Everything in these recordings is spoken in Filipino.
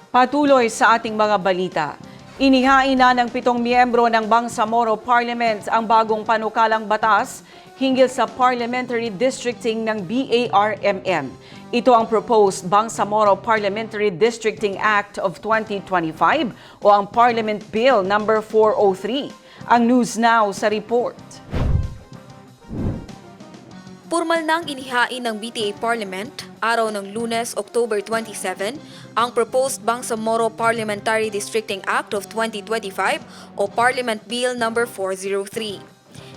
Patuloy sa ating mga balita. Inihain na ng 7 miyembro ng Bangsamoro Parliament ang bagong panukalang batas hinggil sa parliamentary districting ng BARMM. Ito ang proposed Bangsamoro Parliamentary Districting Act of 2025 o ang Parliament Bill No. 403. Ang News Now sa report. Formal nang inihain ng BTA Parliament, araw ng Lunes, October 27, ang proposed Bangsamoro Parliamentary Districting Act of 2025 o Parliament Bill No. 403.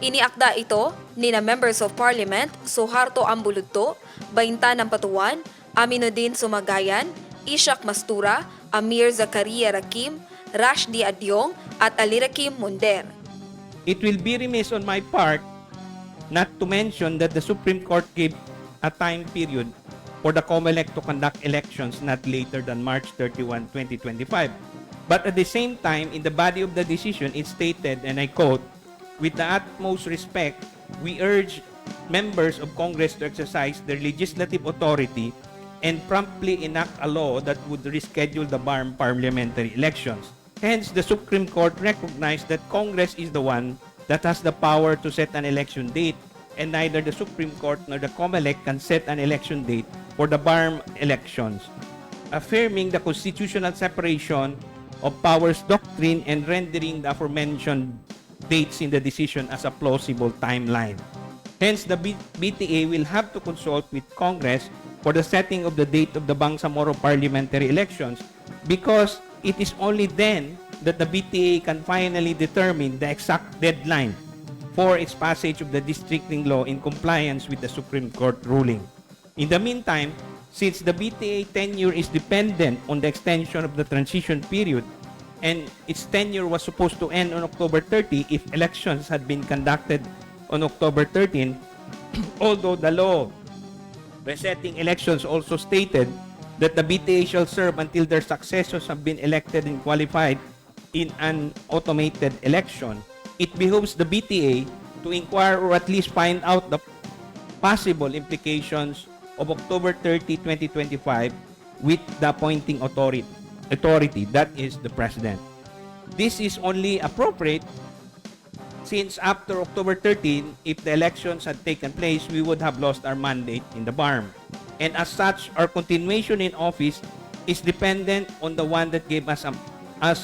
Iniakda ito nina Members of Parliament Suharto Ambuludto, Bainta ng Patuan, Aminuddin Sumagayan, Ishak Mastura, Amir Zakaria Rakim, Rashdi Adyong at Alirakim Munder. It will be remiss on my part not to mention that the Supreme Court gave a time period for the COMELEC to conduct elections not later than March 31, 2025. But at the same time, in the body of the decision, it stated, and I quote, "With the utmost respect, we urge members of Congress to exercise their legislative authority and promptly enact a law that would reschedule the BARM parliamentary elections." Hence, the Supreme Court recognized that Congress is the one that has the power to set an election date, and neither the Supreme Court nor the COMELEC can set an election date for the BARM elections, affirming the constitutional separation of powers doctrine and rendering the aforementioned dates in the decision as a plausible timeline. Hence, the BTA will have to consult with Congress for the setting of the date of the Bangsamoro parliamentary elections because it is only then that the BTA can finally determine the exact deadline for its passage of the districting law in compliance with the Supreme Court ruling. In the meantime, since the BTA tenure is dependent on the extension of the transition period and its tenure was supposed to end on October 30 if elections had been conducted on October 13, although the law resetting elections also stated that the BTA shall serve until their successors have been elected and qualified in an automated election, it behooves the BTA to inquire or at least find out the possible implications of October 30, 2025 with the appointing authority, that is the President. This is only appropriate since after October 13, if the elections had taken place, we would have lost our mandate in the BARM. And as such, our continuation in office is dependent on the one that gave us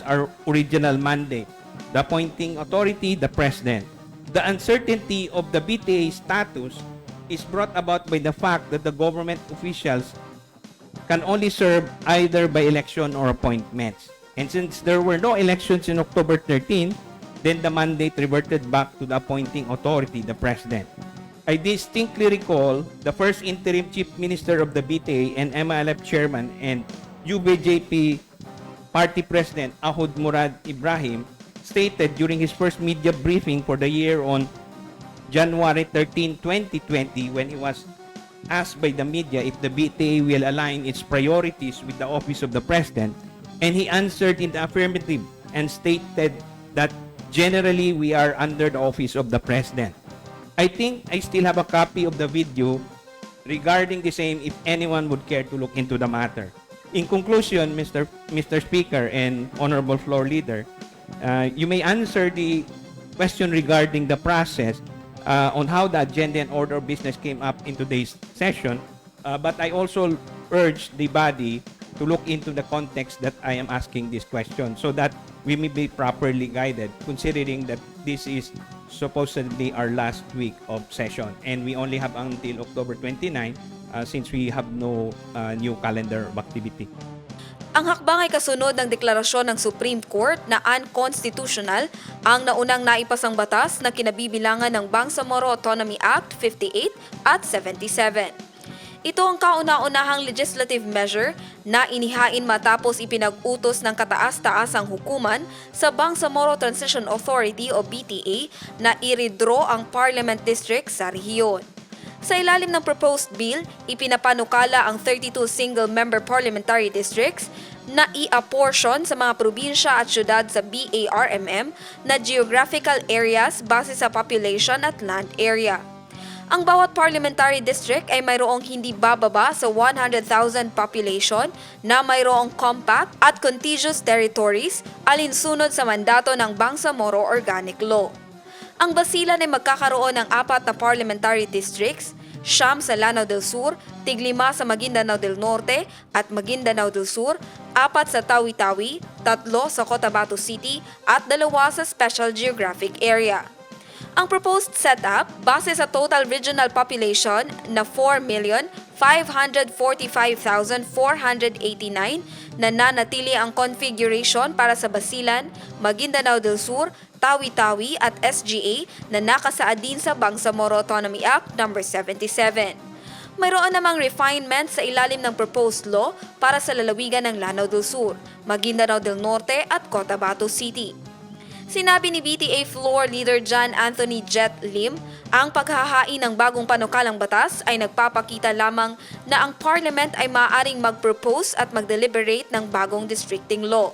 our original mandate, the appointing authority, the President. The uncertainty of the BTA status is brought about by the fact that the government officials can only serve either by election or appointments. And since there were no elections in October 13, then the mandate reverted back to the appointing authority, the President. I distinctly recall the first interim Chief Minister of the BTA and MILF Chairman and UBJP Party President Ahud Murad Ibrahim stated during his first media briefing for the year on January 13, 2020 when he was asked by the media if the BTA will align its priorities with the office of the President, and he answered in the affirmative and stated that generally we are under the office of the President. I think I still have a copy of the video regarding the same if anyone would care to look into the matter. In conclusion, Mr. Speaker and Honorable Floor Leader, you may answer the question regarding the process on how the agenda and order of business came up in today's session, but I also urge the body to look into the context that I am asking this question so that we may be properly guided, considering that this is supposedly our last week of session and we only have until October 29 since we have no new calendar of activity. Ang hakbang ay kasunod ng deklarasyon ng Supreme Court na unconstitutional ang naunang naipasang batas na kinabibilangan ng Bangsamoro Autonomy Act 58 at 77. Ito ang kauna-unahang legislative measure na inihain matapos ipinag-utos ng kataas-taasang hukuman sa Bangsamoro Transition Authority o BTA na i-redraw ang parliament district sa rehiyon. Sa ilalim ng proposed bill, ipinapanukala ang 32 single-member parliamentary districts na i-apportion sa mga probinsya at syudad sa BARMM na geographical areas base sa population at land area. Ang bawat parliamentary district ay mayroong hindi bababa sa 100,000 population na mayroong compact at contiguous territories alinsunod sa mandato ng Bangsamoro Organic Law. Ang Basilan ay magkakaroon ng 4 na parliamentary districts, 9 sa Lanao del Sur, 5 sa Maguindanao del Norte at Maguindanao del Sur, 4 sa Tawi-Tawi, 3 sa Cotabato City at 2 sa Special Geographic Area. Ang proposed setup base sa total regional population na 4,545,489 na nanatili ang configuration para sa Basilan, Maguindanao del Sur, Tawi-Tawi at SGA na nakasaad din sa Bangsamoro Autonomy Act No. 77. Mayroon namang refinement sa ilalim ng proposed law para sa lalawigan ng Lanao del Sur, Maguindanao del Norte at Cotabato City. Sinabi ni BTA Floor Leader John Anthony Jet Lim, ang paghahain ng bagong panukalang batas ay nagpapakita lamang na ang Parliament ay maaaring mag-propose at mag-deliberate ng bagong districting law.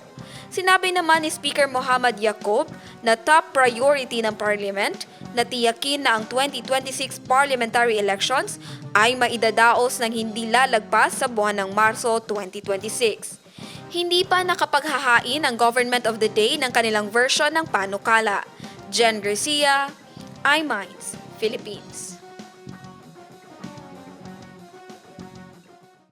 Sinabi naman ni Speaker Muhammad Yacoob na top priority ng Parliament na tiyakin na ang 2026 parliamentary elections ay maidadaos ng hindi lalagpas sa buwan ng Marso 2026. Hindi pa nakapaghahain ang Government of the Day ng kanilang version ng panukala. Jen Garcia, iMinds, Philippines.